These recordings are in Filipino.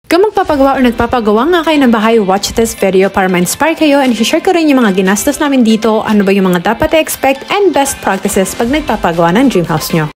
Kung magpapagawa o nagpapagawa nga kayo ng bahay, watch this video para ma-inspire kayo and share ko rin yung mga ginastos namin dito, ano ba yung mga dapat i-expect and best practices pag nagpapagawa ng dream house nyo.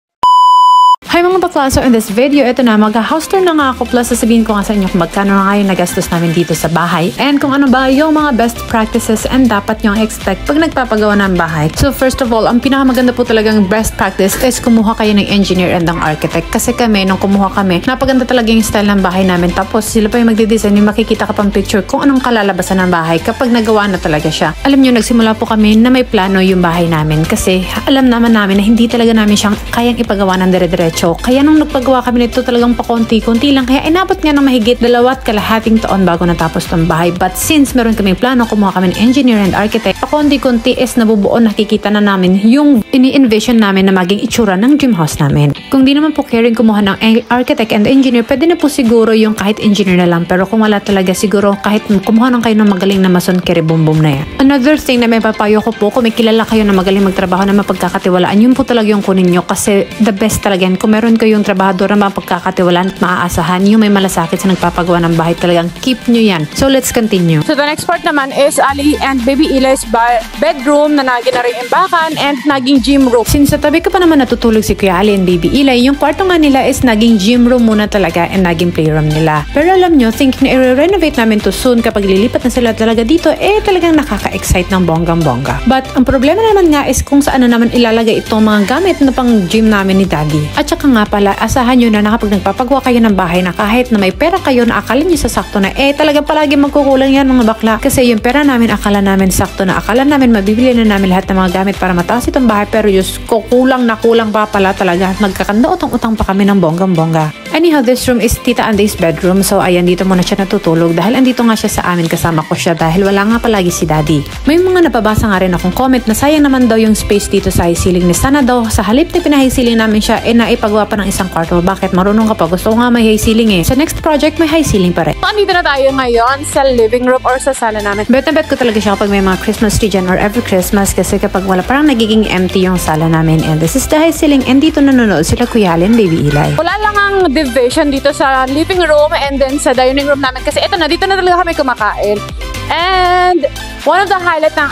Hi mga bakla! So in this video, ito na, mag-house tour na nga ako plus sasabihin ko nga sa inyo kung magkano na nga yung nagastos namin dito sa bahay and kung ano ba yung mga best practices and dapat nyo expect pag nagpapagawa ng bahay. So first of all, ang pinakamaganda po talagang best practice is kumuha kayo ng engineer and ng architect kasi kami, nung kumuha kami, napaganda talaga yung style ng bahay namin tapos sila pa yung magde-design, yung makikita ka pang picture kung anong kalalabasan ng bahay kapag nagawa na talaga siya. Alam nyo, nagsimula po kami na may plano yung bahay namin kasi alam naman namin na hindi talaga namin siyang kayang ipagawa ng dire-diretso. Kaya nung nagpagawa kami nito talagang pakonti-konti lang. Kaya inabot nga ng mahigit 2.5 taon bago natapos tong bahay. But since meron kaming plano, kumuha kami ng engineer and architect, pakonti-konti is nabubuo, nakikita na namin yung ini-envision namin na maging itsura ng dream house namin. Kung di naman po caring kumuha ng architect and engineer, pwede na po siguro yung kahit engineer na lang. Pero kung wala talaga, siguro kahit kumuha ng kayo ng magaling na mason, keribumbum na yan. Another thing na may papayo ko po, kung may kilala kayo na magaling magtrabaho na mapagkakatiwalaan, yun po talaga yung kunin nyo kasi the best talaga yan. Kung meron kayo yung trabahador na mapagkakatiwalaan at maaasahan, yung may malasakit sa nagpapagawa ng bahay, talagang keep nyo yan. So let's continue. So the next part naman is Ali and Baby Eli's bedroom na naging na rin imbakan and naging gym room. Since sa tabi ka pa naman natutulog si Kuya Ali and Baby Eli, yung kwarto nga nila is naging gym room muna talaga and naging playroom nila. Pero alam nyo, thinking na i-renovate namin to soon kapag lilipat na sila talaga dito, talagang nakaka-excite ng bonggang-bongga. But ang problema naman nga is kung saan na naman ilalagay itong mga gamit na pang gym namin ni Daddy. At saka nga pala, asahan nyo na kapag nagpapagawa kayo ng bahay na kahit na may pera kayo na akala nyo sa sakto na, talagang palagi magkukulang yan mga bakla. Kasi yung pera namin, akala namin sakto na, akala namin mabibili na namin lahat ng mga gamit para mataas itong bahay, pero just kulang na kulang pa pala talaga. Nagkakanda utang-utang pa kami ng bonggang-bongga. Anyhow, this room is Tita Andy's bedroom. So ayan, dito muna siya natutulog dahil andito nga siya sa amin, kasama ko siya dahil wala nga palagi si Daddy. May mga napabasa nga rin akong comment na sayang naman daw yung space dito sa high ceiling ni sana daw sa halip na pinahigh ceiling namin siya, naipagawa pa ng isang kwarto. Bakit? Marunong ka pa. Gusto ko nga may high ceiling Sa next project, may high ceiling pa rin. So, andito na tayo ngayon sa living room or sa sala namin. Bet na bet ko talaga siya kapag may mga Christmas tree dyan or every Christmas kasi kapag wala, parang nagiging empty yung sala namin. And this is the high ceiling and dito nanonood sila Kuya Ali and Baby Eli. Wala lang ang division dito sa living room and then sa dining room namin kasi ito na, dito na talaga kami kumakain. And one of the highlight ng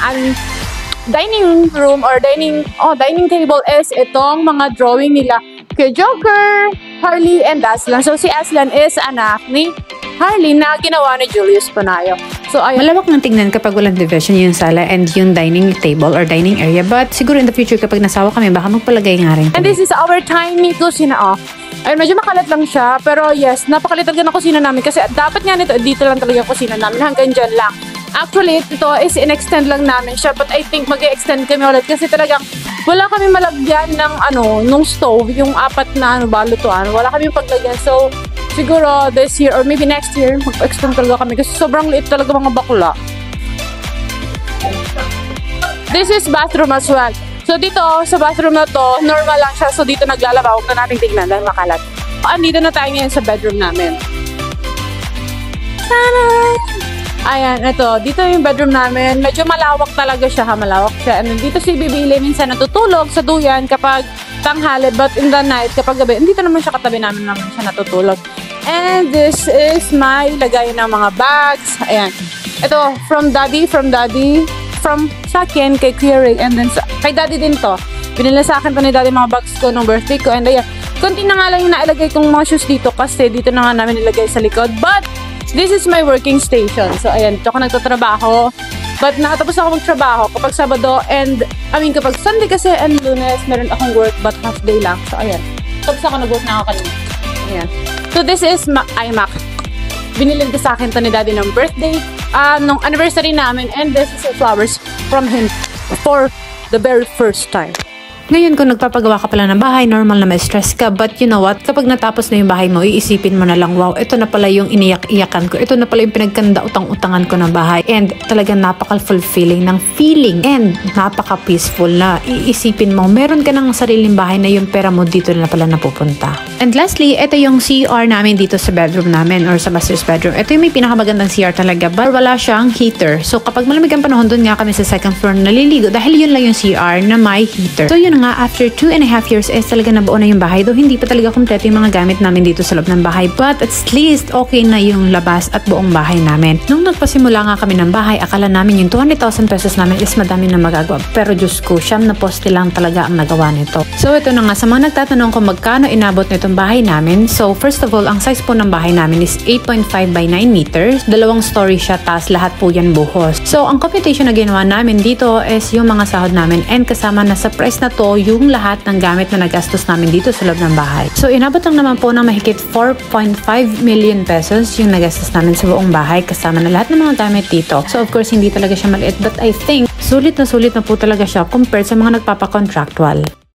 dining room or dining table is itong mga drawing nila kay Joker, Harley, and Aslan. So si Aslan is anak ni Harley na ginawa ni Julius Punayo. So ayun. Malawak ng tingnan kapag walang division yung sala and yung dining table or dining area. But siguro in the future kapag nasawa kami, baka magpalagay nga rin. And this is our tiny kusina. Ayun, medyo makalat lang siya. Pero yes, napakalit talaga ng kusina namin. Kasi dapat nga dito lang talaga yung kusina namin. Hanggang dyan lang. Actually, ito is in-extend lang namin siya. But I think mag-extend kami ulit. Kasi talagang wala kami malagyan ng nung stove. Yung 4 na balutuan. Wala kami paglagyan. So, siguro this year or maybe next year, mag-extend talaga kami. Kasi sobrang liit talaga mga bakla. This is bathroom as well. So dito, sa bathroom na to, normal lang siya. So dito naglalaba. Huwag na natin tignan dahil makalat. Andito na tayo ngayon sa bedroom namin. Ayan, ito. Dito yung bedroom namin. Medyo malawak talaga siya. Malawak siya. And dito si Baby Eli minsan natutulog sa duyan kapag tanghali. But in the night, kapag gabi, dito naman siya katabi namin siya natutulog. And this is my lagay ng mga bags. Ayan. Ito, from sa akin, kay Kuya Ray, and then kay Daddy din to. Binila sa akin to ni Daddy mga bags ko nung birthday ko. And ayan, konti na nga lang yung nailagay kong mga shoes dito kasi dito na nga namin nilagay sa likod. But, this is my working station. So, ayan, dito ako nagtatrabaho. But, nakatapos ako magtrabaho kapag Sabado and, kapag Sunday kasi and Lunes, meron akong work but half day lang. So, ayan. Tapos ako nag-work na ako kanina. Ayan. So, this is iMac. Binili ko sa akin to ni Daddy ng birthday, nung anniversary namin, and this is flowers from him for the very first time. Ngayon kung nagpapagawa ka pala ng bahay, normal na may stress ka. But you know what? Kapag natapos na yung bahay mo, iisipin mo na lang, wow, ito na pala yung iniyak-iyakan ko. Ito na pala yung pinagkanda utang-utangan ko ng bahay. And talagang napaka-fulfilling ng feeling. And napaka-peaceful na iisipin mo, meron ka ng sariling bahay na yung pera mo dito na pala napupunta. And lastly, ito yung CR namin dito sa bedroom namin or sa master's bedroom. Ito yung may pinakamagandang CR talaga, but wala siyang heater. So kapag malamig ang panahon, doon nga kami sa second floor naliligo dahil yun lang yung CR na may heater. So yun nga, after 2.5 years talaga nabuo na yung bahay. Though hindi pa talaga kompleto yung mga gamit namin dito sa loob ng bahay. But at least okay na yung labas at buong bahay namin. Nung nagpasimula nga kami ng bahay, akala namin yung 200,000 pesos namin is madami na magagawa. Pero Diyos ko, siyam na poste lang talaga ang nagawa nito. So ito na nga, sa mga nagtatanong kung magkano inabot nitong bahay namin. So first of all, ang size po ng bahay namin is 8.5 by 9 meters. 2 story siya, tas lahat po yan buhos. So ang computation na ginawa namin dito is yung mga sahod namin and kasama na sa price na to yung lahat ng gamit na nagastos namin dito sa loob ng bahay. So inabot lang naman po ng mahigit 4.5 million pesos yung nagastos namin sa buong bahay kasama na lahat ng mga gamit dito. So of course hindi talaga siya maliit, but I think sulit na po talaga siya compared sa mga nagpapa-contractual.